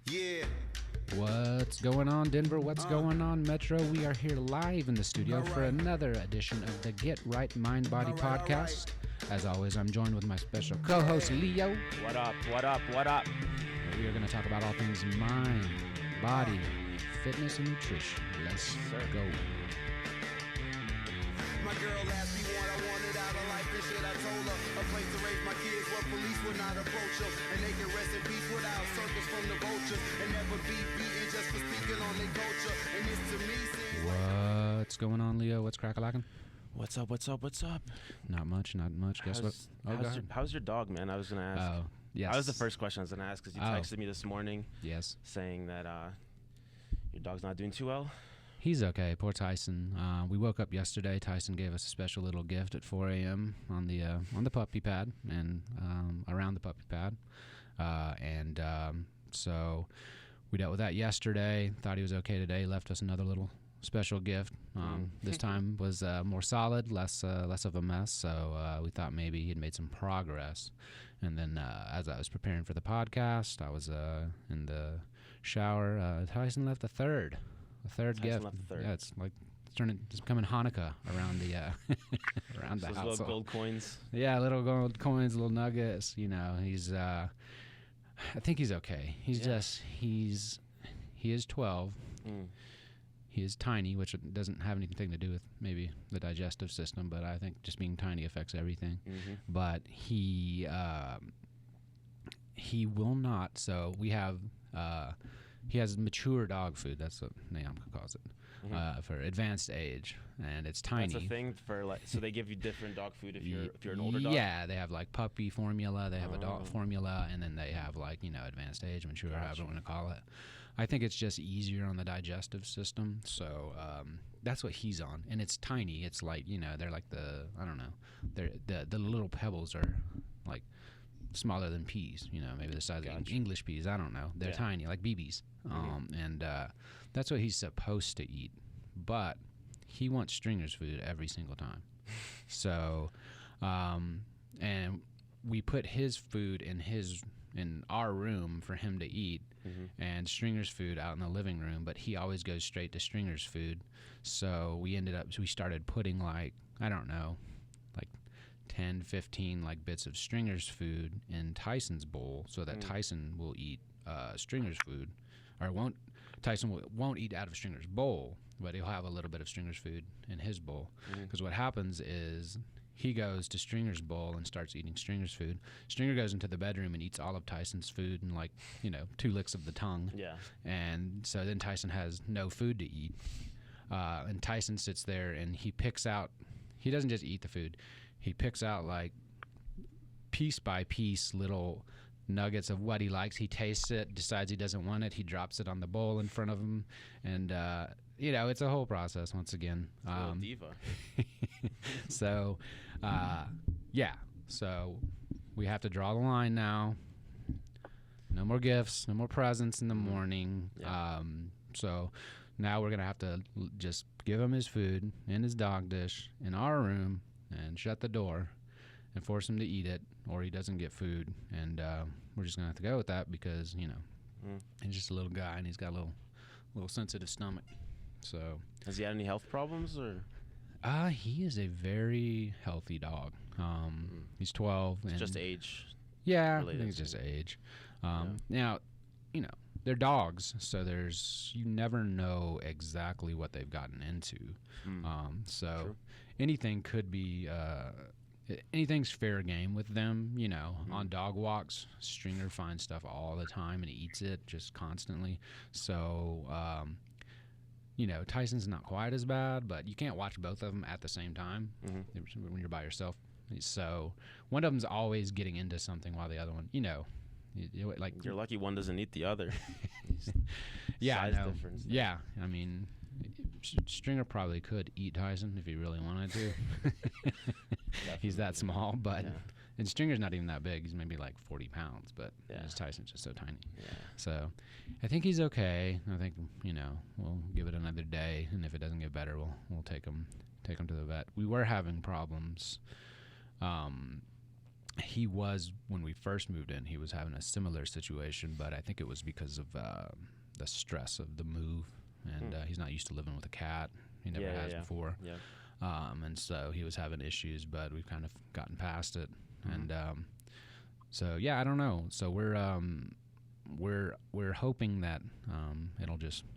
Yeah. What's going on, Denver? What's going on, Metro? We are here live in the studio for another edition of the Get Right Mind Body podcast. As always, I'm joined with my special co-host, Leo. What up? We are going to talk about all things mind, body, fitness, and nutrition. Let's go. My girl asked me what I wanted out of life and shit. I told her a place to raise my kids where police would not approach them, and they can rest in peace without circles from the vultures, and never be beaten just for speaking on their culture. And this to me seems What's going on, Leo? What's crack-a-lackin'? What's up? Not much. Guess what? How's your dog, man? I was gonna ask. Oh, yes. That was the first question I was gonna ask because you texted me this morning. Yes. Saying that your dog's not doing too well. He's okay. Poor Tyson. We woke up yesterday. Tyson gave us a special little gift at 4 a.m. on the puppy pad and around the puppy pad, so we dealt with that yesterday. Thought he was okay today. Left us another little special gift. This time was more solid, less of a mess. So we thought maybe he'd made some progress. And then as I was preparing for the podcast, I was in the shower. Tyson left a third gift. Yeah, it's becoming Hanukkah around the around the house. Little gold coins. Yeah, little gold coins, little nuggets. You know, he's. I think he's okay. He is 12. He is tiny, which doesn't have anything to do with maybe the digestive system, but I think just being tiny affects everything. Mm-hmm. But he will not. So we have. He has mature dog food. That's what NAIOMCA calls it, for advanced age, and it's tiny. That's a thing for so they give you different dog food if you're an older dog. Yeah, they have like puppy formula, they have adult formula, and then they have like advanced age, mature, however you want to call it. I think it's just easier on the digestive system, so that's what he's on, and it's tiny. It's like they're like the little pebbles are like smaller than peas, maybe the size of English peas. I don't know. They're tiny, like BBs. And that's what he's supposed to eat. But he wants Stringer's food every single time. So, and we put his food in our room for him to eat, and Stringer's food out in the living room. But he always goes straight to Stringer's food. So we started putting like 10, 15 bits of Stringer's food in Tyson's bowl, so that Tyson will eat Stringer's food, or Tyson won't eat out of Stringer's bowl, but he'll have a little bit of Stringer's food in his bowl. Because what happens is he goes to Stringer's bowl and starts eating Stringer's food. Stringer goes into the bedroom and eats all of Tyson's food in 2 licks of the tongue. Yeah. And so then Tyson has no food to eat. And Tyson sits there and he picks out. He doesn't just eat the food. He picks out piece by piece little nuggets of what he likes. He tastes it, decides he doesn't want it. He drops it on the bowl in front of him, and it's a whole process. Once again, it's a little diva. So, so we have to draw the line now. No more gifts, no more presents in the morning. Yeah. So now we're gonna have to just give him his food in his dog dish in our room, and shut the door and force him to eat it, or he doesn't get food. And we're just going to have to go with that because, he's just a little guy and he's got a little sensitive stomach. So has he had any health problems or? He is a very healthy dog. He's 12. It's just age. Yeah, I think it's just age. Now, they're dogs, so you never know exactly what they've gotten into. So anything could be, anything's fair game with them. On dog walks, Stringer finds stuff all the time and he eats it just constantly. So, Tyson's not quite as bad, but you can't watch both of them at the same time when you're by yourself. So one of them's always getting into something while the other one, you're lucky one doesn't eat the other. Yeah, size I know. Difference. Yeah, I mean, Stringer probably could eat Tyson if he really wanted to. He's that small, but and Stringer's not even that big. He's maybe 40 pounds, but Tyson's just so tiny. Yeah. So I think he's okay. I think we'll give it another day, and if it doesn't get better, we'll take him to the vet. We were having problems he was, when we first moved in, he was having a similar situation, but I think it was because of the stress of the move, and he's not used to living with a cat. He never has before. Yeah. And so he was having issues, but we've kind of gotten past it. And so yeah, I don't know. So we're hoping that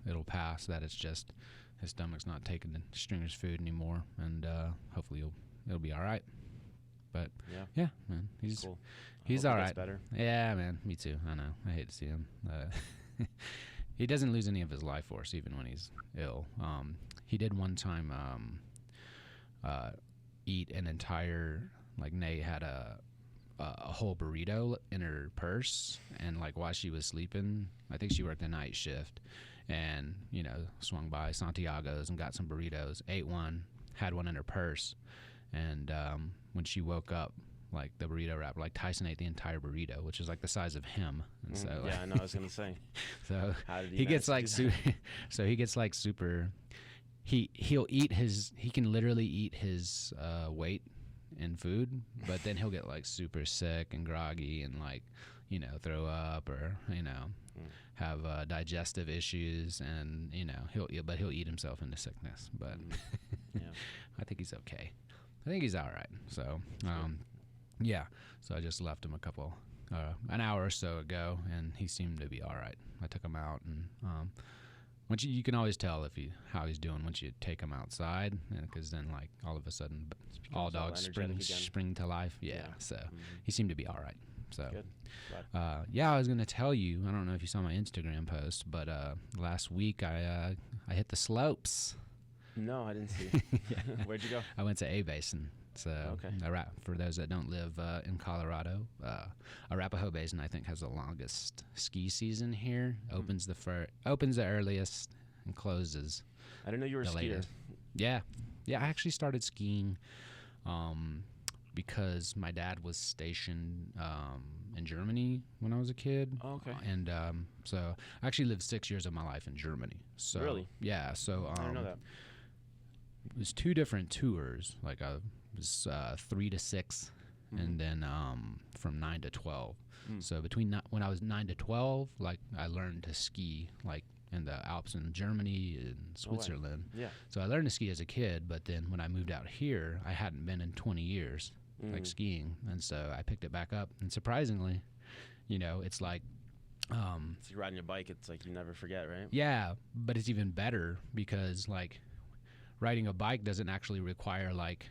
it'll pass. That it's just his stomach's not taking the Stringer's food anymore, and hopefully it'll be all right. But yeah, man, he's cool. He's all all right. right. Better. Yeah, man, me too. I know. I hate to see him. He doesn't lose any of his life force even when he's ill. He did one time eat an entire, like, Nay had a whole burrito in her purse, and like while she was sleeping, I think she worked a night shift, and swung by Santiago's and got some burritos, ate one, had one in her purse, and when she woke up, like the burrito wrapper, like Tyson ate the entire burrito, which is like the size of him, and so yeah, I know. I was gonna say. So how did he gets like super. He'll eat his. He can literally eat his weight in food, but then he'll get like super sick and groggy and like throw up or have digestive issues, and he'll eat himself into sickness. But I think he's okay. I think he's all right. So yeah. So I just left him an hour or so ago, and he seemed to be all right. I took him out, and once you can always tell how he's doing once you take him outside, because then like all of a sudden all dogs spring to life. Yeah. So he seemed to be all right. So good. I was gonna tell you. I don't know if you saw my Instagram post, but last week I hit the slopes. No, I didn't see. Where'd you go? I went to A-Basin. So for those that don't live in Colorado, Arapahoe Basin, I think, has the longest ski season here. Opens the earliest and closes. I didn't know you were a skier. Latest. Yeah. I actually started skiing because my dad was stationed in Germany when I was a kid. Oh, okay. And so I actually lived 6 years of my life in Germany. So really? Yeah. So I didn't know that. It was 2 different tours. Like it was 3 to 6, and then from 9 to 12. So when I was 9 to 12, like I learned to ski like in the Alps in Germany and Switzerland. Yeah. So I learned to ski as a kid, but then when I moved out here, I hadn't been in 20 years like skiing, and so I picked it back up. And surprisingly, it's like so you're riding your bike. It's like you never forget, right? Yeah, but it's even better because like riding a bike doesn't actually require like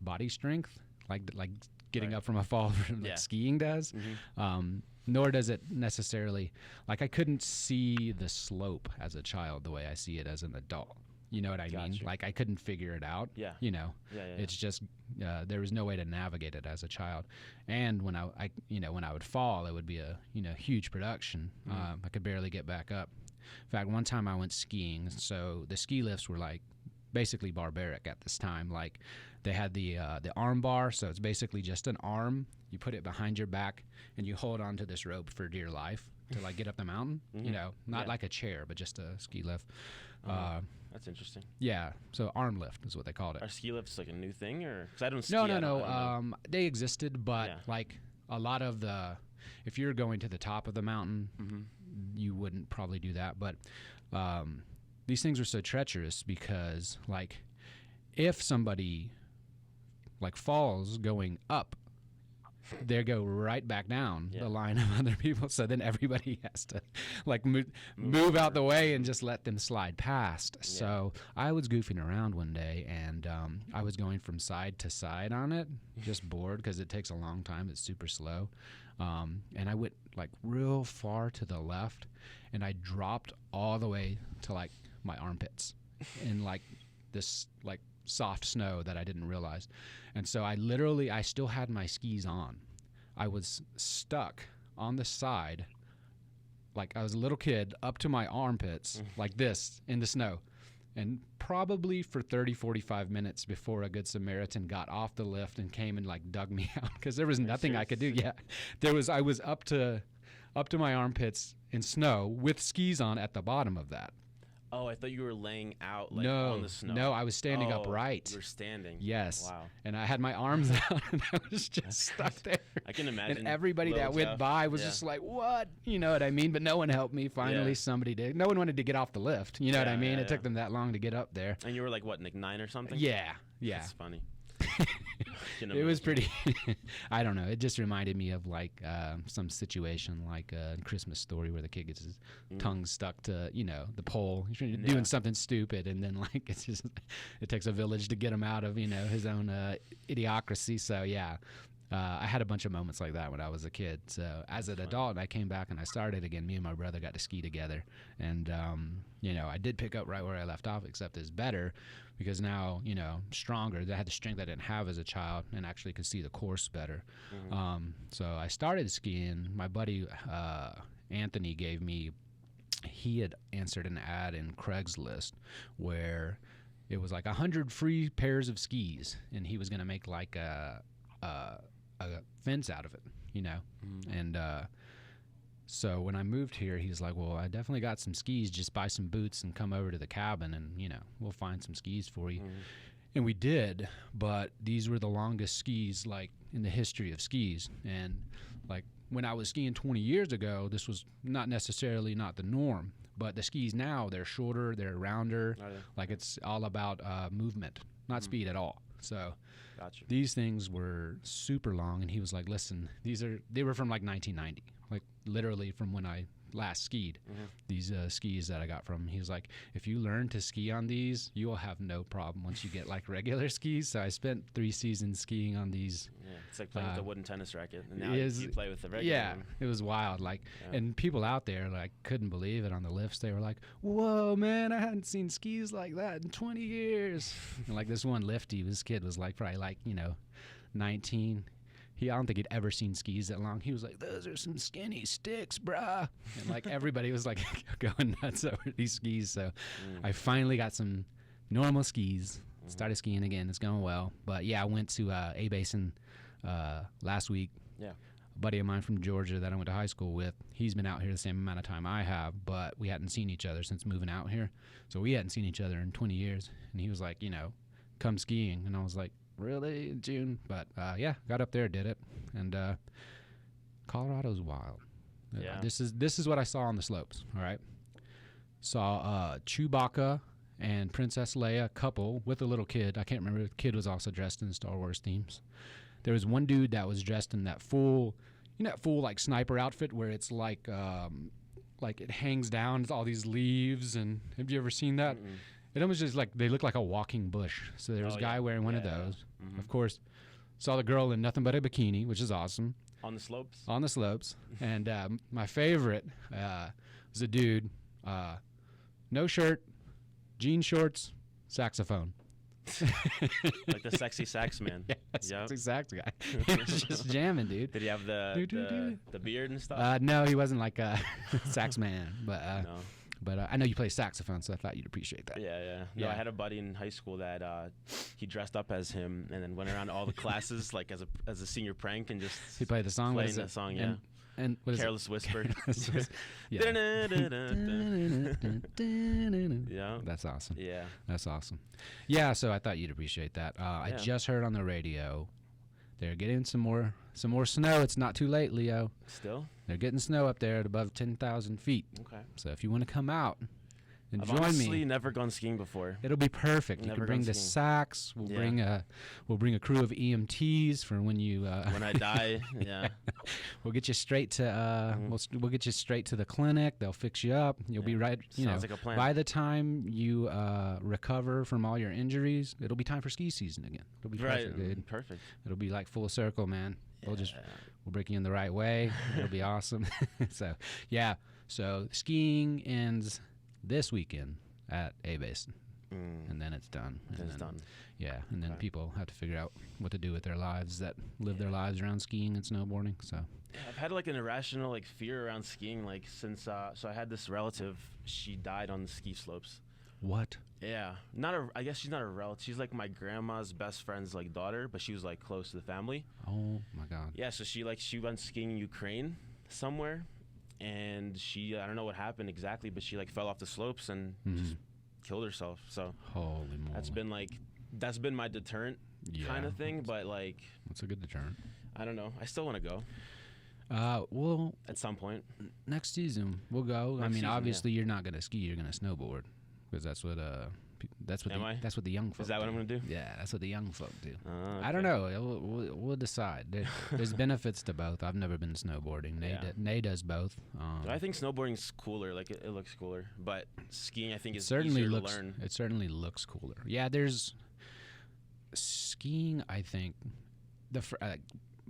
body strength like getting up from a fall like skiing does. Nor does it necessarily, like I couldn't see the slope as a child the way I see it as an adult. You know what I mean? Like I couldn't figure it out. Yeah. It's just there was no way to navigate it as a child. And when I when I would fall, it would be a huge production. I could barely get back up. In fact, one time I went skiing, so the ski lifts were like basically barbaric at this time. Like they had the arm bar, so it's basically just an arm. You put it behind your back and you hold on to this rope for dear life to like get up the mountain. Not like a chair, but just a ski lift. That's interesting. Yeah, so arm lift is what they called it. Are ski lifts like a new thing, or because I don't ski? No. They existed, but like a lot of if you're going to the top of the mountain, you wouldn't probably do that. But these things are so treacherous because like if somebody like falls going up, they go right back down the line of other people. So then everybody has to like move out the way and just let them slide past. Yeah. So I was goofing around one day, and I was going from side to side on it, just bored because it takes a long time. It's super slow. And I went like real far to the left, and I dropped all the way to like my armpits in like this like soft snow that I didn't realize. And so I still had my skis on. I was stuck on the side like I was a little kid up to my armpits like this in the snow. And probably for 30-45 minutes before a good Samaritan got off the lift and came and like dug me out because there was nothing I could do. Yeah. I was up to my armpits in snow with skis on at the bottom of that. Oh, I thought you were laying out like No, on the snow. no, I was standing upright. You were standing. Yes. Wow. And I had my arms out, and I was just stuck there. I can imagine. And everybody that went by was just like, what? You know what I mean? But no one helped me. Finally, somebody did. No one wanted to get off the lift. You know what I mean? It took them that long to get up there. And you were like, what, like 9 or something? Yeah. That's funny. It was pretty I don't know, it just reminded me of like some situation like a Christmas Story where the kid gets his tongue stuck to the pole. He's doing something stupid, and then like it's just it takes a village to get him out of his own idiocracy. So I had a bunch of moments like that when I was a kid. So as an adult, I came back and I started again. Me and my brother got to ski together, and I did pick up right where I left off, except it's better because now stronger. I had the strength I didn't have as a child, and actually could see the course better. So I started skiing. My buddy Anthony gave me. He had answered an ad in Craigslist where it was like 100 free pairs of skis, and he was going to make like a fence out of it, and so when I moved here, he's like, well, I definitely got some skis, just buy some boots and come over to the cabin, and we'll find some skis for you. And we did, but these were the longest skis like in the history of skis. And like when I was skiing 20 years ago, this was not necessarily not the norm, but the skis now, they're shorter, they're rounder. Like it's all about movement, not speed at all. So Gotcha. These things were super long, and he was like, listen, they were from like 1990, like literally from when I last skied. These skis that I got from him. He was like, if you learn to ski on these, you will have no problem once you get like regular skis. So I spent 3 seasons skiing on these. Yeah, it's like playing with a wooden tennis racket, and now you play with the regular one. It was wild. Like, and people out there like couldn't believe it on the lifts. They were like, whoa, man, I hadn't seen skis like that in 20 years. And like this one lifty, this kid was like probably like 19. I don't think he'd ever seen skis that long. He was like, those are some skinny sticks, bruh. And like everybody was like going nuts over these skis. So I finally got some normal skis, started skiing again. It's going well. But yeah, I went to A-Basin last week. Yeah. A buddy of mine from Georgia that I went to high school with, he's been out here the same amount of time I have, but we hadn't seen each other since moving out here. So we hadn't seen each other in 20 years. And he was like, come skiing. And I was like, really, in June? But got up there, did it, and Colorado's wild. Yeah. This is what I saw on the slopes. All right, saw Chewbacca and Princess Leia couple with a little kid. I can't remember. The kid was also dressed in Star Wars themes. There was one dude that was dressed in that full like sniper outfit where it's like it hangs down. It's all these leaves. And have you ever seen that? It almost just like they look like a walking bush. So there was a guy wearing one of those. Of course, saw the girl in nothing but a bikini, which is awesome. On the slopes? On the slopes. And my favorite was a dude, no shirt, jean shorts, saxophone. Like the sexy sax man. Yeah, sexy sax guy. He was just jamming, dude. Did he have the beard and stuff? No, he wasn't like a sax man. But no. But I know you play saxophone, so I thought you'd appreciate that. Yeah. No, I had a buddy in high school that he dressed up as him and then went around to all the classes like as a senior prank and just he played the song. Playing the song, yeah. And what is Careless Whisper. Yeah. Yeah. That's awesome. Yeah. That's awesome. Yeah, so I thought you'd appreciate that. I just heard on the radio they're getting some more snow. It's not too late, Leo. Still? They're getting snow up there at above 10,000 feet. Okay. So if you want to come out and I've join me. I've honestly never gone skiing before. It'll be perfect. You can bring the sax. We'll bring a crew of EMTs for when you when I die. Yeah. We'll get you straight to we'll get you straight to the clinic. They'll fix you up. You'll be right. Sounds like a plan. By the time you recover from all your injuries, it'll be time for ski season again. It'll be perfect, dude. Perfect. It'll be like full circle, man. We'll break you in the right way. It'll be awesome. So yeah. So skiing ends this weekend at A-Basin, and then it's done. It's done. Yeah, and then people have to figure out what to do with their lives that live their lives around skiing and snowboarding. So I've had like an irrational like fear around skiing like since so I had this relative, she died on the ski slopes. What? Yeah, I guess she's not a relative. She's like my grandma's best friend's like daughter, but she was like close to the family. Oh my God. Yeah, so she went skiing in Ukraine somewhere. and I don't know what happened exactly, but she like fell off the slopes and just killed herself. So holy moly. That's been my deterrent kind of thing. But like, that's a good deterrent. I don't know. I still want to go. Well, at some point next season we'll go. Obviously you're not gonna ski. You're gonna snowboard because that's what the young folk. Is that what I'm gonna do? Yeah, that's what the young folk do. Okay. I don't know. We'll decide. There's benefits to both. I've never been snowboarding. Nay does both. I think snowboarding's cooler. Like it looks cooler, but skiing I think is certainly easier looks. to learn. It certainly looks cooler. Yeah, there's skiing. I think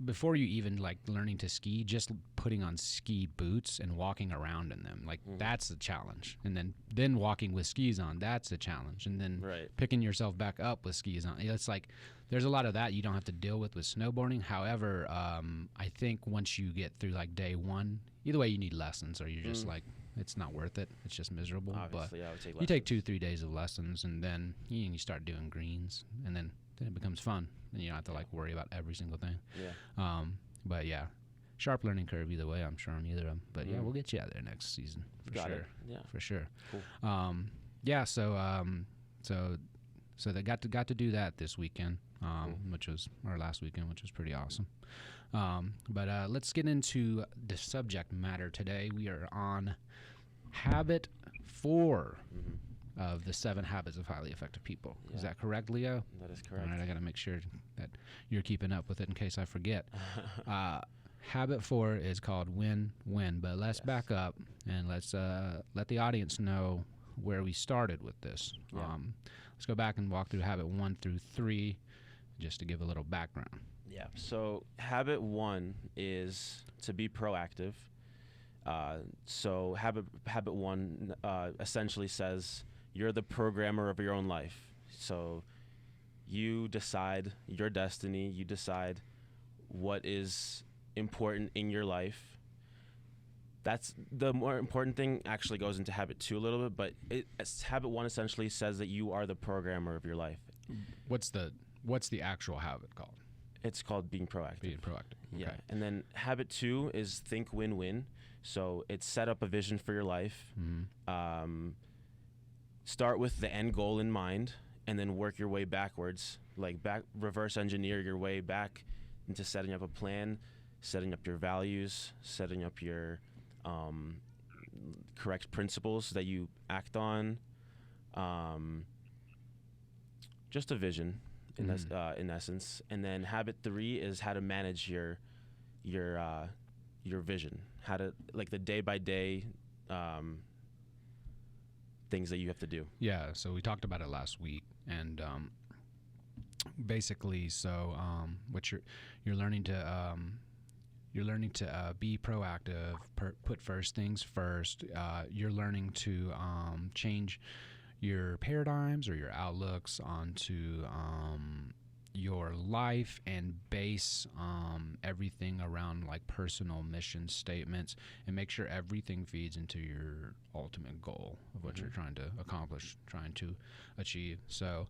before you even like learning to ski, just putting on ski boots and walking around in them, like that's a challenge. And then walking with skis on, that's a challenge. And then picking yourself back up with skis on, it's like there's a lot of that you don't have to deal with snowboarding. However, I think once you get through like day one, either way you need lessons, or you're just like, it's not worth it. It's just miserable. Obviously, but I would take you take 2-3 days of lessons, and then you start doing greens, and then it becomes fun. And you don't have to like worry about every single thing. Yeah. But yeah, sharp learning curve either way. I'm sure on either of them. But yeah, we'll get you out there next season for Got sure. it. Yeah. For sure. Cool. Yeah. So they got to do that this weekend, which was our last weekend, which was pretty awesome. But let's get into the subject matter today. We are on habit 4. Of the 7 habits of highly effective people. Yeah. Is that correct, Leo? That is correct. All right, I got to make sure that you're keeping up with it in case I forget. Habit 4 is called win-win, but let's back up and let's let the audience know where we started with this. Yeah. Let's go back and walk through habit 1 through 3 just to give a little background. Yeah, so habit 1 is to be proactive. So habit 1 essentially says you're the programmer of your own life. So you decide your destiny. You decide what is important in your life. That's the more important thing. Actually goes into habit 2 a little bit, but habit 1 essentially says that you are the programmer of your life. What's the actual habit called? It's called being proactive. Being proactive. Okay. Yeah, and then habit 2 is think win-win. So it's set up a vision for your life. Start with the end goal in mind, and then work your way backwards. Like reverse engineer your way back into setting up a plan, setting up your values, setting up your correct principles that you act on. Just a vision in essence. And then habit 3 is how to manage your vision, how to like the day by day things that you have to do. Yeah, so we talked about it last week, and basically, so what you're learning to be proactive, put first things first. You're learning to change your paradigms or your outlooks onto your life and base everything around like personal mission statements, and make sure everything feeds into your ultimate goal of what you're trying to accomplish, trying to achieve. So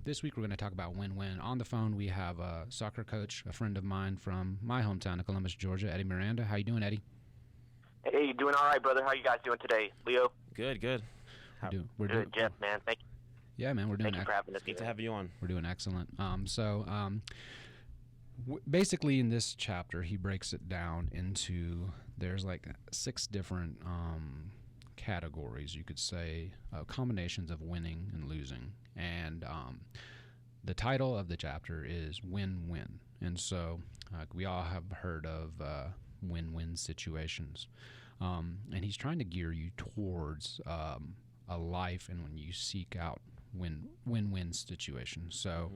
this week we're going to talk about win-win. On the phone we have a soccer coach, a friend of mine from my hometown of Columbus, Georgia, Eddie Miranda. How you doing, Eddie? Hey, doing all right, brother. How you guys doing today? Leo? Good. We're good, Jeff, man. Thank you. Yeah, man, we're doing. Thank you for having us. Good to have you on. We're doing excellent. Basically, in this chapter, he breaks it down into there's like 6 different categories, you could say, combinations of winning and losing. And the title of the chapter is Win-Win. And so we all have heard of win-win situations. And he's trying to gear you towards a life and when you seek out win-win situations. So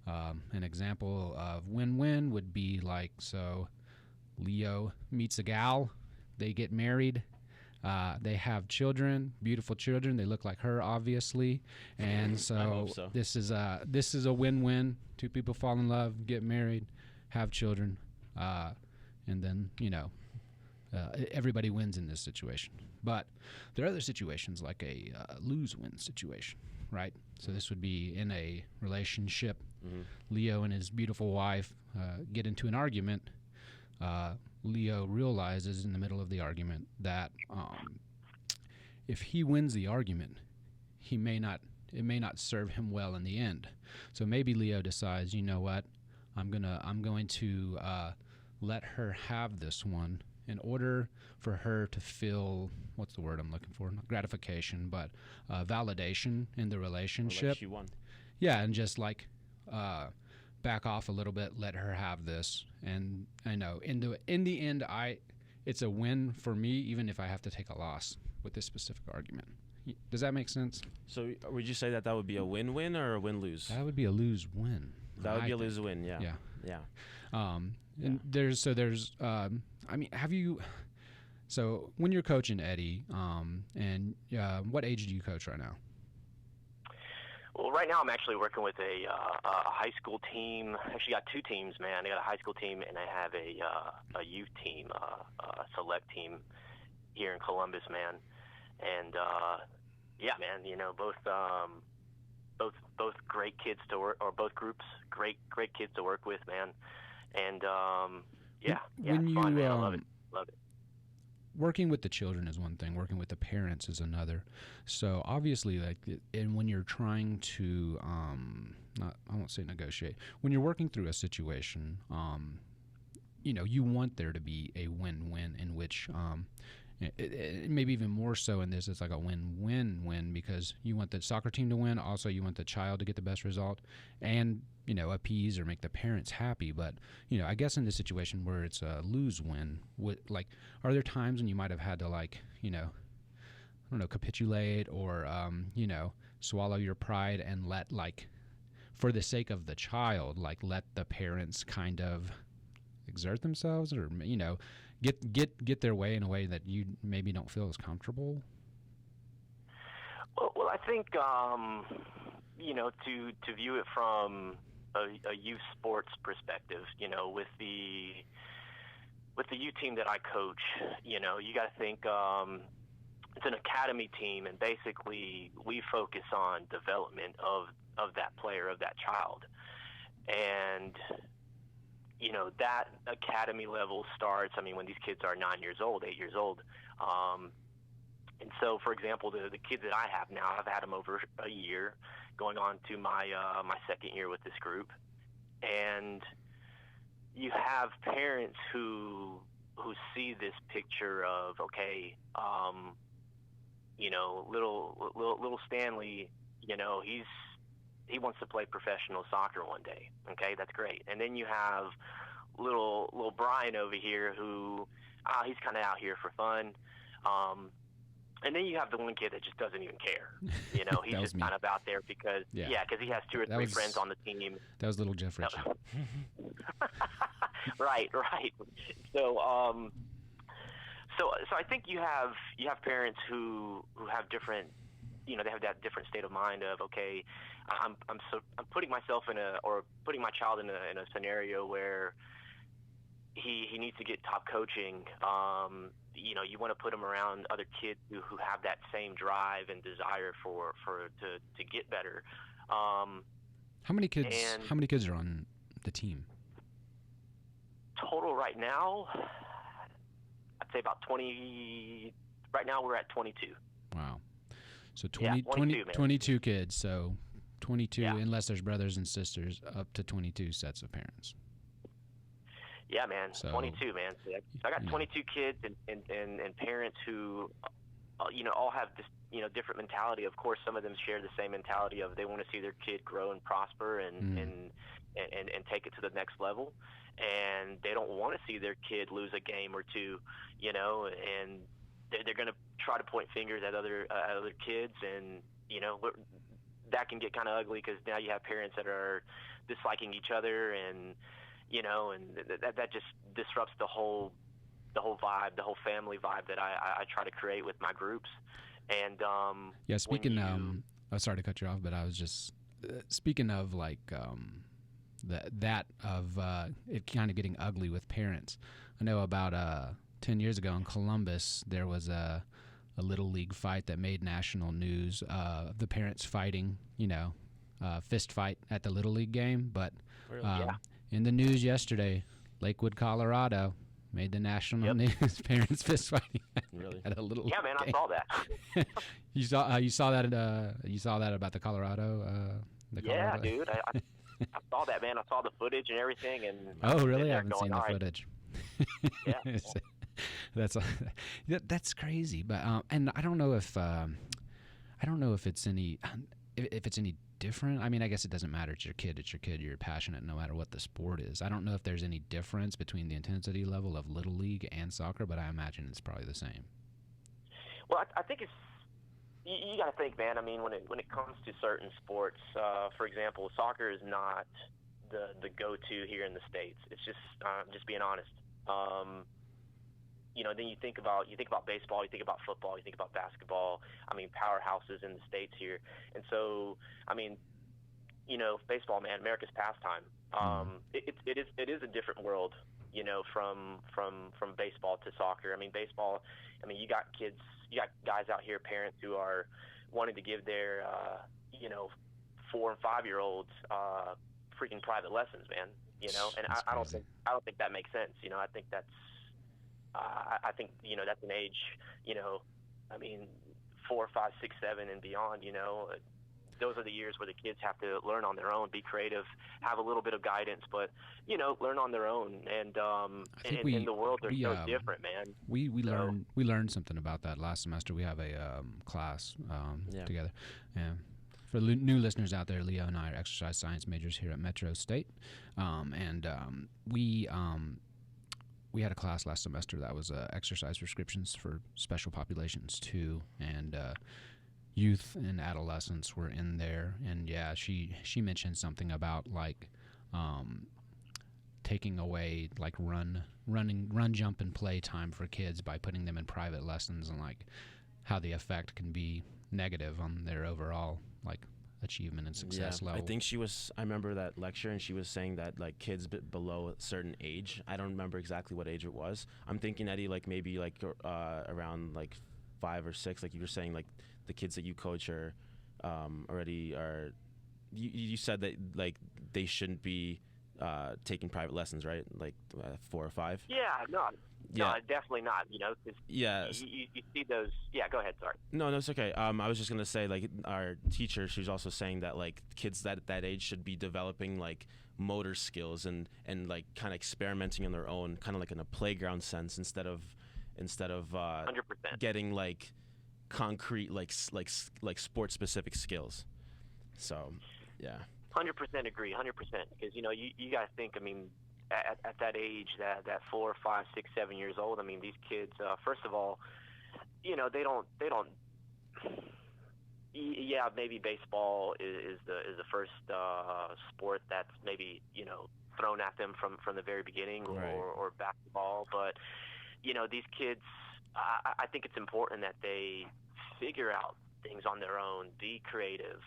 an example of win-win would be like, so Leo meets a gal, they get married, they have children, beautiful children, they look like her obviously, and so. This is a win-win. 2 people fall in love, get married, have children, and then everybody wins in this situation. But there are other situations like a lose-win situation, right? So this would be in a relationship. Leo and his beautiful wife get into an argument. Leo realizes in the middle of the argument that if he wins the argument, it may not serve him well in the end. So maybe Leo decides, you know what, I'm going to let her have this one in order for her to feel, what's the word I'm looking for? Not gratification, but validation in the relationship. Like she won. Yeah, and just like back off a little bit, let her have this. And I know in the end, it's a win for me, even if I have to take a loss with this specific argument. Does that make sense? So would you say that would be a win-win or a win-lose? That would be a lose-win. That would be a lose-win, yeah. Yeah. Yeah. And there's I mean, so when you're coaching Eddie, and what age do you coach right now? Well, right now I'm actually working with a high school team. Actually, got two teams, man. I got a high school team and I have a youth team, a select team here in Columbus, man. And yeah, man, you know, both great kids to work, or both groups great kids to work with, man. And yeah, when it's fun, man. I love it. Working with the children is one thing. Working with the parents is another. So obviously, like, and when you're trying to, I won't say negotiate. When you're working through a situation, you know, you want there to be a win-win in which, maybe even more so in this, it's like a win-win-win, because you want the soccer team to win. Also, you want the child to get the best result, and, you know, appease or make the parents happy. But, you know, I guess in this situation where it's a lose-win, like, are there times when you might have had to, like, you know, I don't know, capitulate or, you know, swallow your pride and let, like, for the sake of the child, like, let the parents kind of exert themselves, or, you know, get their way in a way that you maybe don't feel as comfortable? Well, I think you know, to view it from a youth sports perspective, you know, with the youth team that I coach, you know, you got to think it's an academy team, and basically we focus on development of that player, of that child, and you know, that academy level starts, I mean, when these kids are 9 years old, 8 years old. And so, for example, the kids that I have now, I've had them over a year, going on to my second year with this group. And you have parents who see this picture of, okay, you know, little Stanley, you know, he wants to play professional soccer one day. Okay, that's great. And then you have little Brian over here who he's kind of out here for fun. And then you have the one kid that just doesn't even care. You know, he's just kind of out there because because he has two or three friends on the team. That was little Jeff Ritchie. Right. So I think you have parents who have different, you know, they have that different state of mind of, okay, I'm putting myself putting my child in a scenario where he needs to get top coaching. You know, you want to put him around other kids who have that same drive and desire to get better. How many kids are on the team? Total right now, I'd say about 20. Right now we're at 22. Wow. So 22 kids. So 22, unless there's brothers and sisters, up to 22 sets of parents. Yeah, man. So, 22, man. So I got 22 kids and parents who, you know, all have this, you know, different mentality. Of course, some of them share the same mentality of they want to see their kid grow and prosper and take it to the next level. And they don't want to see their kid lose a game or two, you know, and they're going to try to point fingers at other kids, and, you know, that can get kind of ugly because now you have parents that are disliking each other, and, you know, and that just disrupts the whole vibe, the whole family vibe that I try to create with my groups. And speaking I'm sorry to cut you off, but I was just speaking of, like, that of it kind of getting ugly with parents. I know about 10 years ago in Columbus, there was a little league fight that made national news. The parents fighting, you know, fist fight at the little league game. But in the news yesterday, Lakewood, Colorado, Made the national news. Parents fist fighting. Really? At a little Yeah, man, game. I saw that. You saw that about the Colorado. Yeah, dude, I saw that, man. I saw the footage and everything, and Oh, really? I I'm haven't seen the footage. Yeah. That's crazy. But and I don't know if it's any different. I mean, I guess it doesn't matter. It's your kid. It's your kid. You're passionate no matter what the sport is. I don't know if there's any difference between the intensity level of Little League and soccer, but I imagine it's probably the same. Well, I think it's you got to think, man. I mean, when it comes to certain sports, for example, soccer is not the go-to here in the States. It's just being honest. Then you think about baseball, you think about football, you think about basketball. I mean, powerhouses in the States here. And so, I mean, baseball, man, America's pastime. It is a different world, from baseball to soccer. I mean, baseball, you got guys out here, parents who are wanting to give their 4 and 5 year olds freaking private lessons, man. And I don't think that makes sense. I think that's that's an age, 4, 5, 6, 7 and beyond, those are the years where the kids have to learn on their own, be creative, have a little bit of guidance, but, learn on their own. And in the world, they're so different, man. We learned something about that last semester. We have a class together. Yeah. For new listeners out there, Leo and I are exercise science majors here at Metro State. We had a class last semester that was exercise prescriptions for special populations too, and youth and adolescents were in there. And yeah, she mentioned something about like taking away like run, jump, and play time for kids by putting them in private lessons, and like how the effect can be negative on their overall like achievement and success level. I think I remember that lecture, and she was saying that like kids below a certain age, I don't remember exactly what age it was. I'm thinking, Eddie, like maybe like around like 5 or 6, like you were saying, like the kids that you coach are you said that like they shouldn't be taking private lessons, right? Like 4 or 5? Yeah, no, definitely not. Cause you see those. Yeah, go ahead. Sorry. No, it's okay. I was just gonna say, like, our teacher, she was also saying that like kids that at that age should be developing like motor skills and like kind of experimenting on their own, kind of like in a playground sense, instead of 100%. getting like concrete like sport specific skills. So, yeah. 100% agree. 100%, because you guys think. I mean, at that age, that 4, 5, 6, 7 years old, I mean, these kids, first of all, they don't. Yeah, maybe baseball is the first sport that's maybe thrown at them from the very beginning, right. or basketball. But these kids, I think it's important that they figure out things on their own, be creative,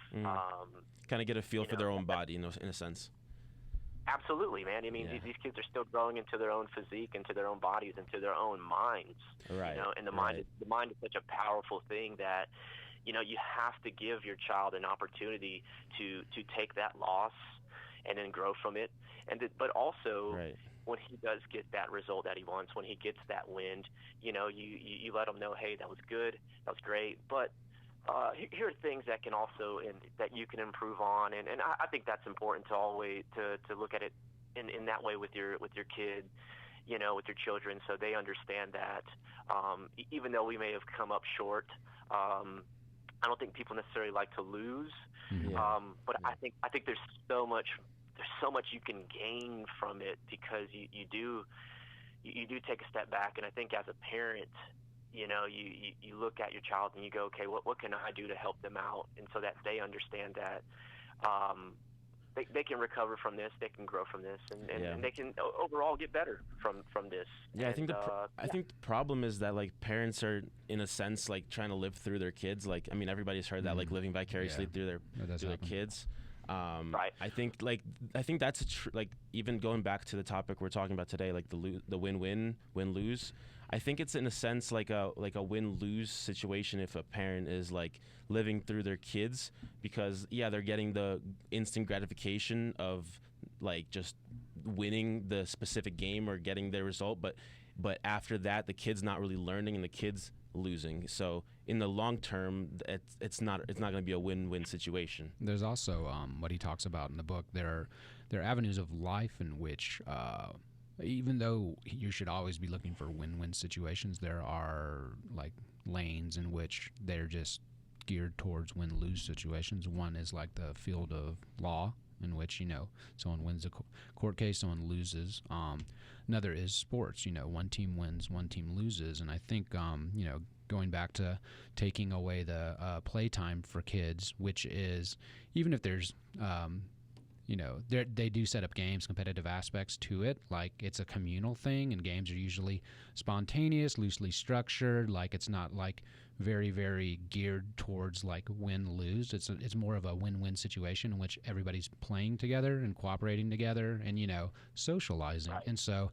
kind of get a feel for their own body, in a sense. Absolutely, man. I mean, these kids are still growing into their own physique, into their own bodies, into their own minds. Right. And the mind is such a powerful thing that you have to give your child an opportunity to take that loss and then grow from it. But also, when he does get that result that he wants, when he gets that win, you let him know, hey, that was good, that was great, but here are things that can also that you can improve on, and I think that's important to always to look at it in that way with your kid, with your children, so they understand that even though we may have come up short, I don't think people necessarily like to lose, but I think there's so much you can gain from it, because you do take a step back, and I think as a parent, you look at your child and you go, okay, what can I do to help them out, and so that they understand that they can recover from this, they can grow from this, and they can overall get better from this. Yeah, and I think the problem is that like parents are in a sense like trying to live through their kids. Like, I mean, everybody's heard that, like living vicariously through their kids. Right. I think that's like even going back to the topic we're talking about today, like the win-win, win-lose. I think it's in a sense like a win-lose situation if a parent is like living through their kids, because they're getting the instant gratification of like just winning the specific game or getting their result, but but after that, the kid's not really learning and the kid's losing. So in the long term, it's not going to be a win-win situation. There's also what he talks about in the book. There are avenues of life in which, even though you should always be looking for win-win situations, there are like lanes in which they're just geared towards win-lose situations. One is like the field of law, in which, someone wins a court case, someone loses. Another is sports. One team wins, one team loses. And I think, going back to taking away the playtime for kids, which is, even if there's, they do set up games, competitive aspects to it. Like, it's a communal thing, and games are usually spontaneous, loosely structured. Like, it's not like very, very geared towards like win-lose. It's more of a win-win situation in which everybody's playing together and cooperating together and socializing. Right. And so,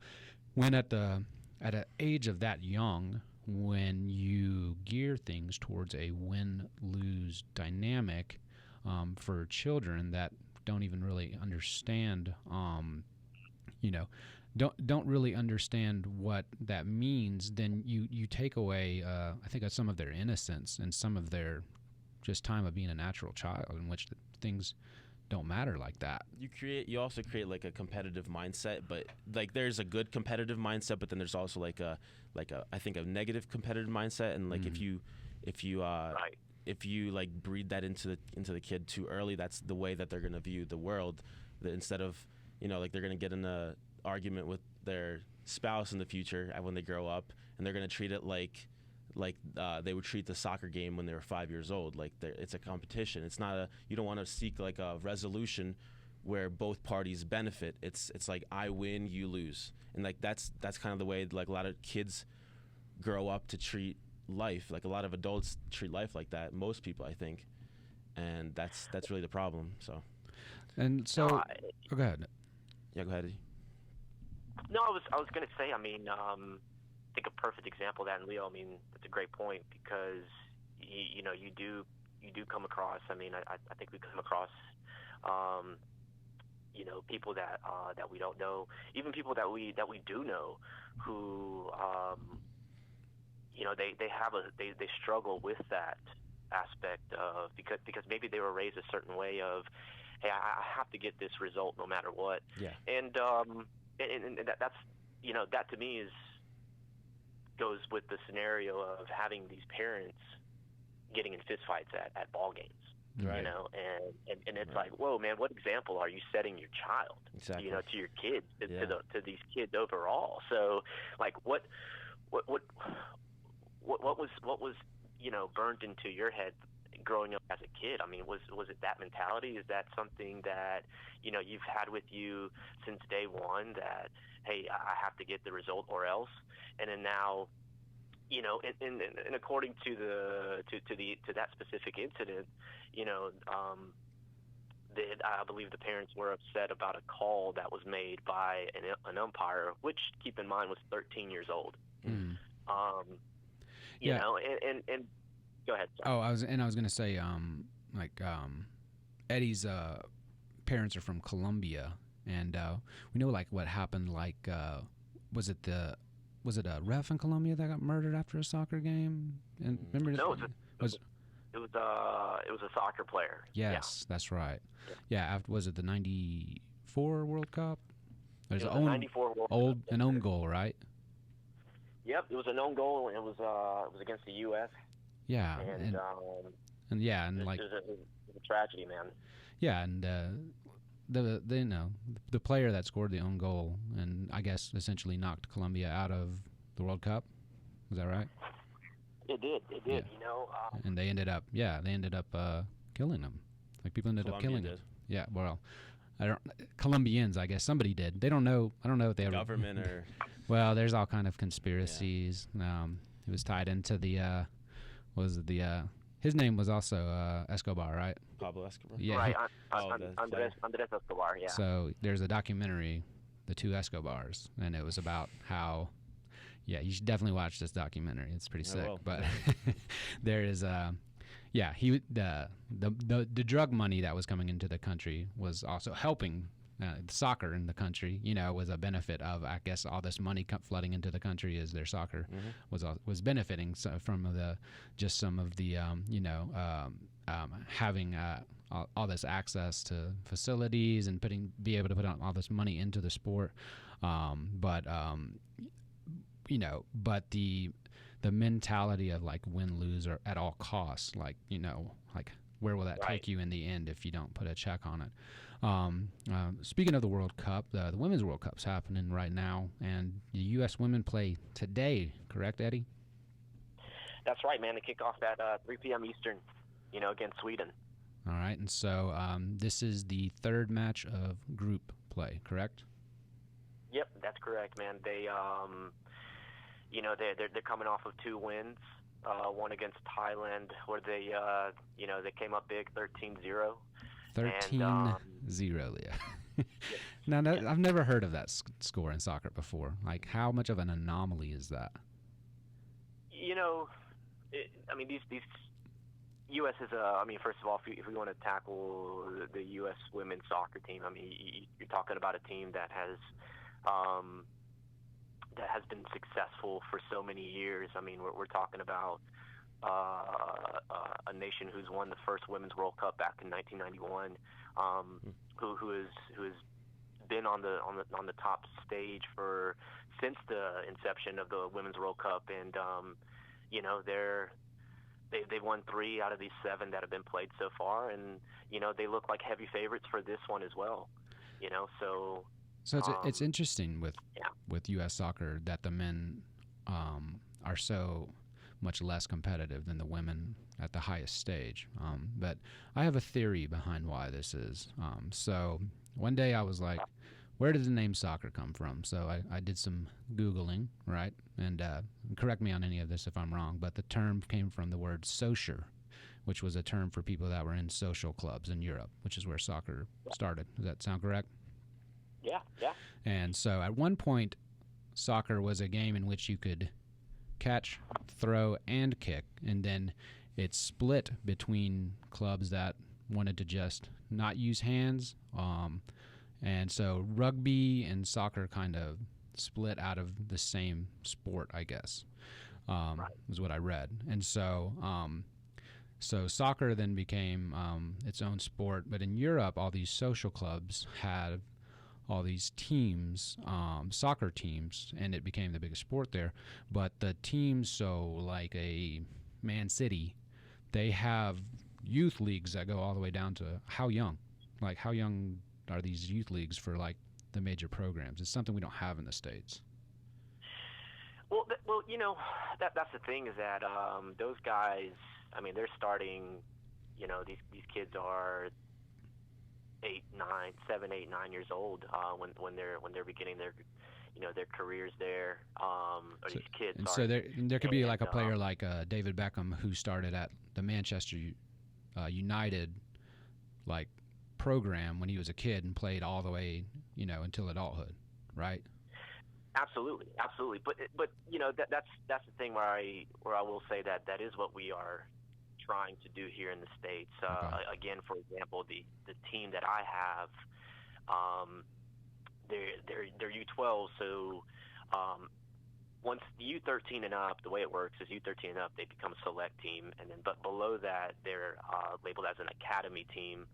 when at an age of that young, when you gear things towards a win-lose dynamic for children that don't even really understand, don't really understand what that means, then you take away, I think, some of their innocence and some of their just time of being a natural child, in which things don't matter like that. You also create like a competitive mindset, but like there's a good competitive mindset, but then there's also like a I think a negative competitive mindset, and like if you like breed that into the kid too early, that's the way that they're gonna view the world. Instead of like they're gonna get in a argument with their spouse in the future when they grow up, and they're gonna treat it like they would treat the soccer game when they were 5 years old. Like, it's a competition. It's not you don't want to seek like a resolution where both parties benefit. It's like, I win, you lose, and like that's kind of the way like a lot of kids grow up to treat life. Like, a lot of adults treat life like that. Most people, I think, and that's really the problem. So, and so, go ahead. Yeah, go ahead. No, I was going to say, I mean, I think a perfect example of that in Leo, I mean, that's a great point, because you do come across, I mean, I think we come across people that we don't know, even people that we do know, who they struggle with that aspect of, because maybe they were raised a certain way of, hey, I have to get this result no matter what. Yeah. And that's that to me goes with the scenario of having these parents getting in fistfights at ball games. Right. And it's like, whoa, man, what example are you setting your child? Exactly. To your kids, to these kids overall. So, like, what was burned into your head growing up as a kid? I mean, was it that mentality? Is that something that you've had with you since day one, that, hey, I have to get the result or else? And then now, and according to that specific incident, I believe the parents were upset about a call that was made by an umpire, which, keep in mind, was 13 years old. Mm. And go ahead. Sorry. Oh, I was going to say, Eddie's parents are from Colombia, and we know like what happened. Like, was it a ref in Colombia that got murdered after a soccer game? And remember, no, it was a soccer player. Yes, yeah. That's right. Yeah, was it the '94 World Cup? There's an 94 World Cup. An own goal, right? Yep, it was an own goal, and it was against the U.S. Yeah, and like, it was a tragedy, man. Yeah, and the player that scored the own goal, and I guess essentially knocked Colombia out of the World Cup. Is that right? It did. Yeah. And they ended up killing him. Like, people ended up killing him. Yeah. Well, Colombians, I guess somebody did. They don't know. I don't know if they ever government or. Well, there's all kind of conspiracies. Yeah. It was tied into the. His name was also Escobar, right? Pablo Escobar. Yeah. Right. Andres Escobar. Yeah. So there's a documentary, The Two Escobars, and it was about how. Yeah, you should definitely watch this documentary. It's pretty sick. But there is the drug money that was coming into the country was also helping soccer in the country, was a benefit of, I guess, all this money flooding into the country as their soccer was benefiting from some of the having all this access to facilities and be able to put all this money into the sport, but the mentality of like win, lose, or at all costs, like where will that take you in the end if you don't put a check on it? Speaking of the World Cup, the Women's World Cup's happening right now, and the U.S. women play today, correct, Eddie? That's right, man. They kick off at 3 p.m. Eastern, against Sweden. All right, and so this is the third match of group play, correct? Yep, that's correct, man. They, they're coming off of 2 wins. One against Thailand, where they came up big, 13-0. 13-0, yeah. Now, I've never heard of that score in soccer before. Like, how much of an anomaly is that? These U.S. is first of all, if we want to tackle the U.S. women's soccer team, you're talking about a team that has been successful for so many years. We're talking about a nation who's won the first Women's World Cup back in 1991, who has been on the top stage since the inception of the Women's World Cup, and they've won 3 out of these 7 that have been played so far, and they look like heavy favorites for this one as well. So it's interesting with U.S. soccer that the men are so much less competitive than the women at the highest stage. But I have a theory behind why this is. So one day I was like, where did the name soccer come from? So I did some Googling, right? And correct me on any of this if I'm wrong, but the term came from the word socier, which was a term for people that were in social clubs in Europe, which is where soccer started. Does that sound correct? Yeah. And so at one point, soccer was a game in which you could catch, throw, and kick, and then it split between clubs that wanted to just not use hands. And so rugby and soccer kind of split out of the same sport, I guess, is what I read. And so so soccer then became its own sport. But in Europe, all these social clubs had all these teams, soccer teams, and it became the biggest sport there. But the teams, so like a Man City, they have youth leagues that go all the way down to how young? Like, how young are these youth leagues for, like, the major programs? It's something we don't have in the States. Well, that's the thing, is that those guys, they're starting, these kids are 7, 8, 9 years old when they're beginning their careers there. These kids. And so there could be like a player like David Beckham, who started at the Manchester United like program when he was a kid and played all the way until adulthood, right? Absolutely. But that's the thing where I will say that is what we are trying to do here in the States. Okay. Again, for example, the team that I have, they're U12. So once U13 and up, the way it works is U13 and up, they become a select team, and then but below that, they're labeled as an academy team,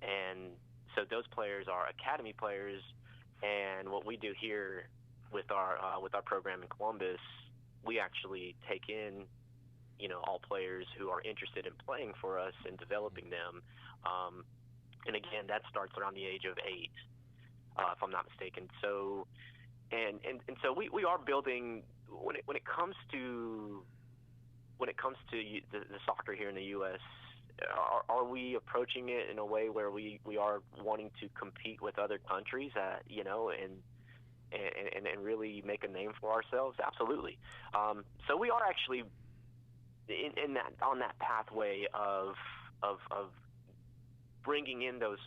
and so those players are academy players. And what we do here with our program in Columbus, we actually take in all players who are interested in playing for us and developing them. And again, that starts around the age of 8, if I'm not mistaken. So, and so we are building when it comes to the soccer here in the U.S. Are we approaching it in a way where we are wanting to compete with other countries, and really make a name for ourselves? Absolutely. So we are actually on that pathway of bringing in those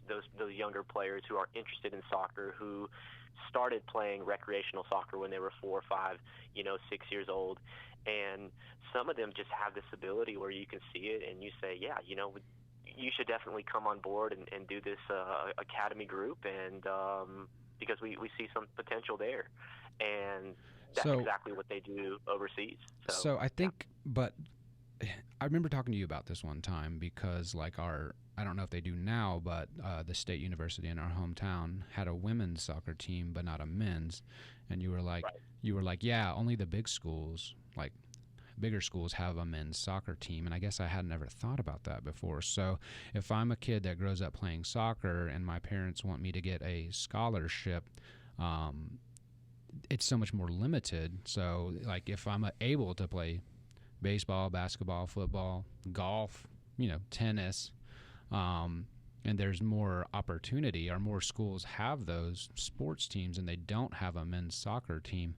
younger players who are interested in soccer, who started playing recreational soccer when they were 4, 5, 6 years old, and some of them just have this ability where you can see it and you say, yeah, you should definitely come on board and do this academy group, and because we see some potential there, and that's exactly what they do overseas. So I think, but I remember talking to you about this one time because like I don't know if they do now, but the state university in our hometown had a women's soccer team, but not a men's. And you were like, yeah, only the big schools, like bigger schools, have a men's soccer team. And I guess I had never thought about that before. So if I'm a kid that grows up playing soccer and my parents want me to get a scholarship, it's so much more limited. So like if I'm able to play baseball, basketball, football, golf, tennis, and there's more opportunity, or more schools have those sports teams and they don't have a men's soccer team,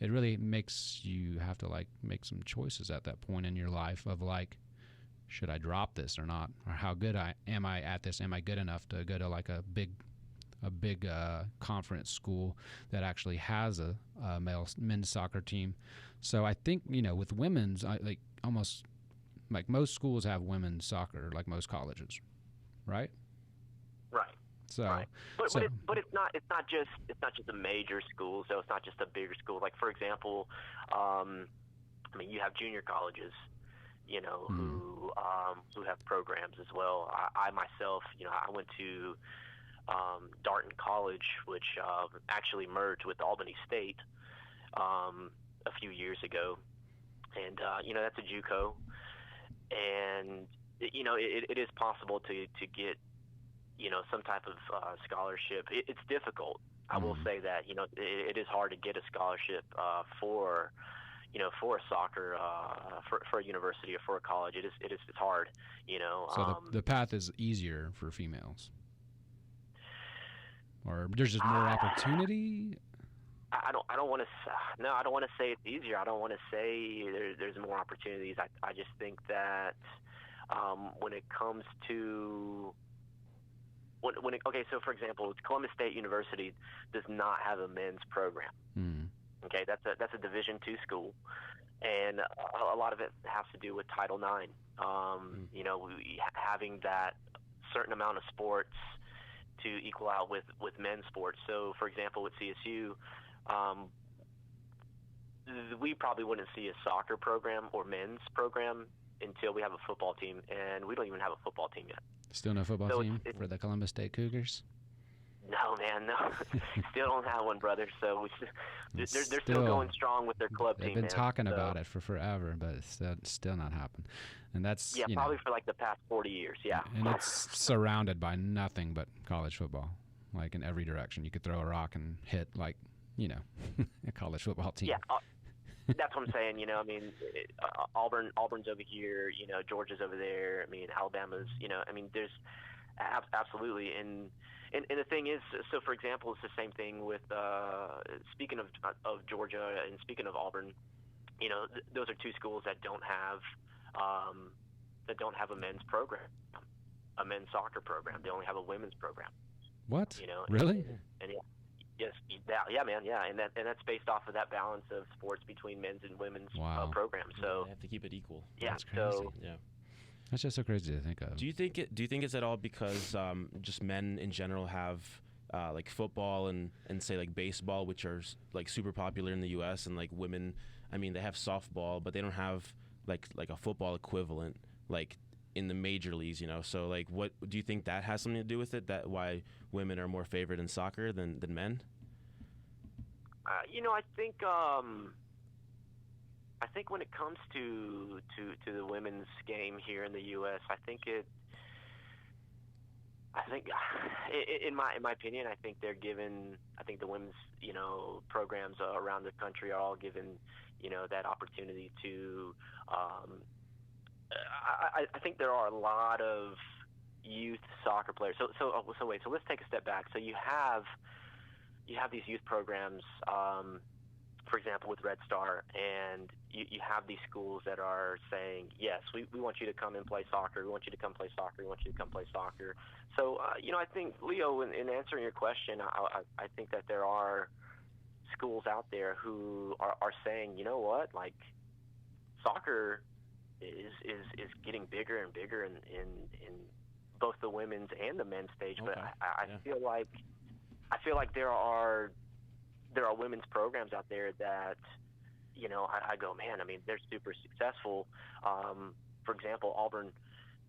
it really makes you have to like make some choices at that point in your life of like, should I drop this or not? Or how good am I at this? Am I good enough to go to like a big conference school that actually has a men's soccer team? So I think, with women's, almost like most schools have women's soccer, like most colleges, right? Right. So, right. But it's not just the major schools. So it's not just a bigger school. Like for example, you have junior colleges, who have programs as well. I myself, I went to Darton College, which actually merged with Albany State a few years ago, and that's a JUCO, and it is possible to get some type of scholarship. It's difficult. I will say that it is hard to get a scholarship for a soccer for a university or for a college. It's hard. So the path is easier for females, or there's just more opportunity. I don't want to say it's easier. I don't want to say there's more opportunities. I just think that when it comes to so for example, Columbus State University does not have a men's program. Okay, that's a Division II school, and a lot of it has to do with Title IX. Having that certain amount of sports to equal out with men's sports. So, for example, with CSU, we probably wouldn't see a soccer program or men's program until we have a football team, and we don't even have a football team yet. Still no football team for the Columbus State Cougars? No, man, no. Still don't have one, brother. So they're still going strong with their club team. They've been talking about it for forever, but it's still not happened. And that's probably for like the past 40 years. Yeah, and it's surrounded by nothing but college football, like in every direction. You could throw a rock and hit like a college football team. Yeah. That's what I'm saying. Auburn's over here. Georgia's over there. Alabama's. There's absolutely. And the thing is, so for example, it's the same thing with speaking of Georgia and speaking of Auburn. Those are two schools that don't have a men's program, a men's soccer program. They only have a women's program. What? Really? And man, and that's based off of that balance of sports between men's and women's programs. So they have to keep it equal. Yeah, that's crazy. That's just so crazy to think of. Do you think it's at all because just men in general have like football and say like baseball, which are like super popular in the U.S., and like women, they have softball, but they don't have like a football equivalent like in the major leagues, So like, what do you think that has something to do with it? That why women are more favored in soccer than men? I think when it comes to the women's game here in the U.S., I think in my opinion, I think the women's programs around the country are all given that opportunity to. I think there are a lot of youth soccer players. So let's take a step back. So you have these youth programs, for example, with Red Star, and you have these schools that are saying, yes, we want you to come and play soccer. We want you to come play soccer. We want you to come play soccer. So, I think, Leo, in answering your question, I think that there are schools out there who are saying, you know what, like soccer is getting bigger and bigger in both the women's and the men's stage. Okay. But I Yeah. feel like there are women's programs out there that, you know, I go, man, I mean, they're super successful. For example, Auburn,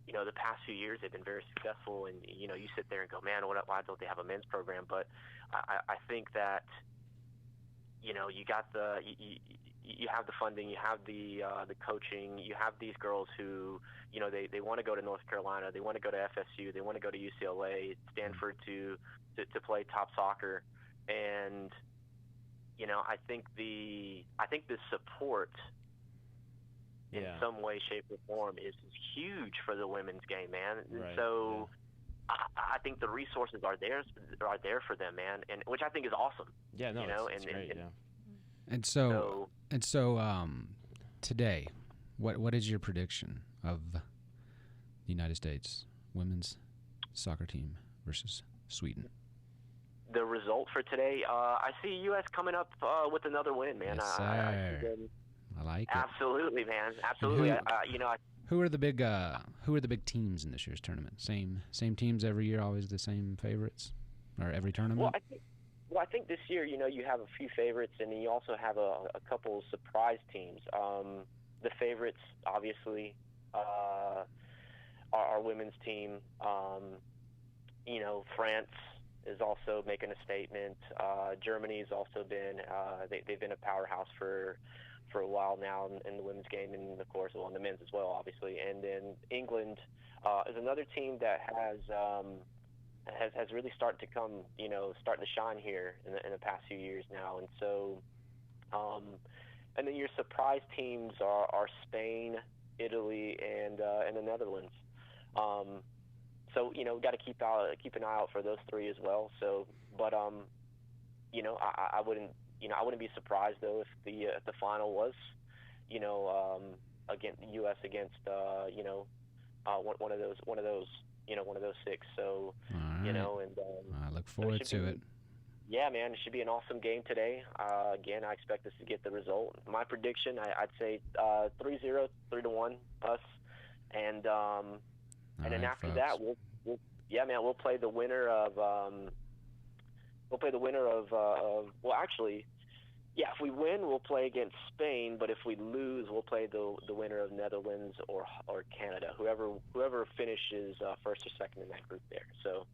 you know, the past few years they've been very successful, and you know, you sit there and go, man, why don't they have a men's program? But I think that, you know, you got you have the funding, you have the coaching, you have these girls who, you know, they want to go to North Carolina, they want to go to FSU, they want to go to UCLA, Stanford to play top soccer, and you know, I think the support in some way, shape, or form is huge for the women's game, man. And Right. so I think the resources are there for them, man, and which I think is awesome. Yeah, no, you know, it's great. Yeah. And so today, what is your prediction of the United States women's soccer team versus Sweden? The result for today, I see U.S. coming up with another win, man. Yes, I see sir. them. I like it. Absolutely, man. Absolutely. Who are the big teams in this year's tournament? Same teams every year, always the same favorites, or every tournament? Well, I think this year, you know, you have a few favorites, and then you also have a couple surprise teams. The favorites, obviously, are our women's team. You know, France is also making a statement. Germany's also been they've been a powerhouse for a while now in the women's game, and of course, well, in the men's as well, obviously. And then England is another team that has really started to come, you know, starting to shine here in the past few years now. And so, and then your surprise teams are Spain, Italy, and the Netherlands. So, you know, got to keep an eye out for those three as well. So, but you know, I wouldn't be surprised though if the final was, you know, against U.S. against you know, one of those six. So, right. You know, and I look forward to it. Yeah, man, it should be an awesome game today. Again, I expect us to get the result. My prediction, I'd say 3-0, 3-1 us, and then after folks. that, we'll play the winner of well, actually, yeah, if we win, we'll play against Spain, but if we lose, we'll play the winner of Netherlands or Canada, whoever finishes first or second in that group there. So,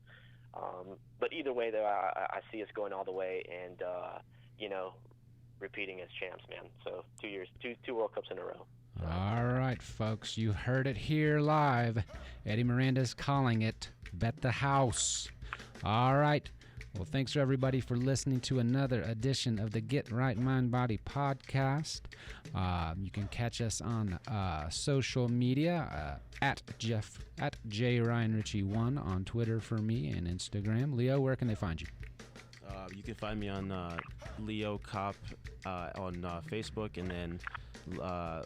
but either way, though, I see us going all the way and you know, repeating as champs, man. So 2 years, two World Cups in a row. So. All right, folks, you heard it here live. Eddie Miranda's calling it Bet the House. All right. Well, thanks for everybody for listening to another edition of the Get Right Mind Body podcast. You can catch us on social media at JRyanRitchie1 on Twitter for me and Instagram. Leo, where can they find you? You can find me on Leo Cop on Facebook, and then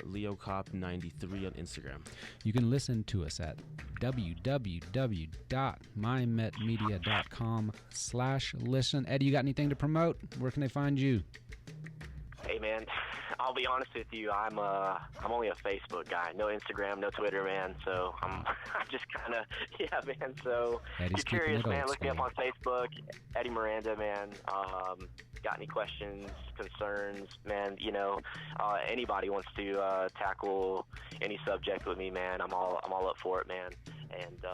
Leo Cop 93 on Instagram. You can listen to us at www.mymetmedia.com/listen. Eddie, you got anything to promote? Where can they find you? Hey, man, I'll be honest with you. I'm only a Facebook guy. No Instagram, no Twitter, man. So I'm just kind of, yeah, man. So Eddie's if you're curious, keeping it man, old look me up school. on Facebook, Eddie Miranda, man. Got any questions, concerns, man? You know, anybody wants to tackle any subject with me, man. I'm all up for it, man. And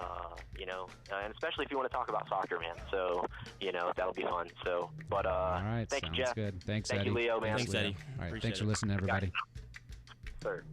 you know, and especially if you want to talk about soccer, man. So you know, that'll be fun. So, but all right, thank you, sounds Jeff. good. Thanks, Thank Eddie. you, Leo, man. Thanks, Eddie. All right, Appreciate thanks for it. listening, everybody. Sir.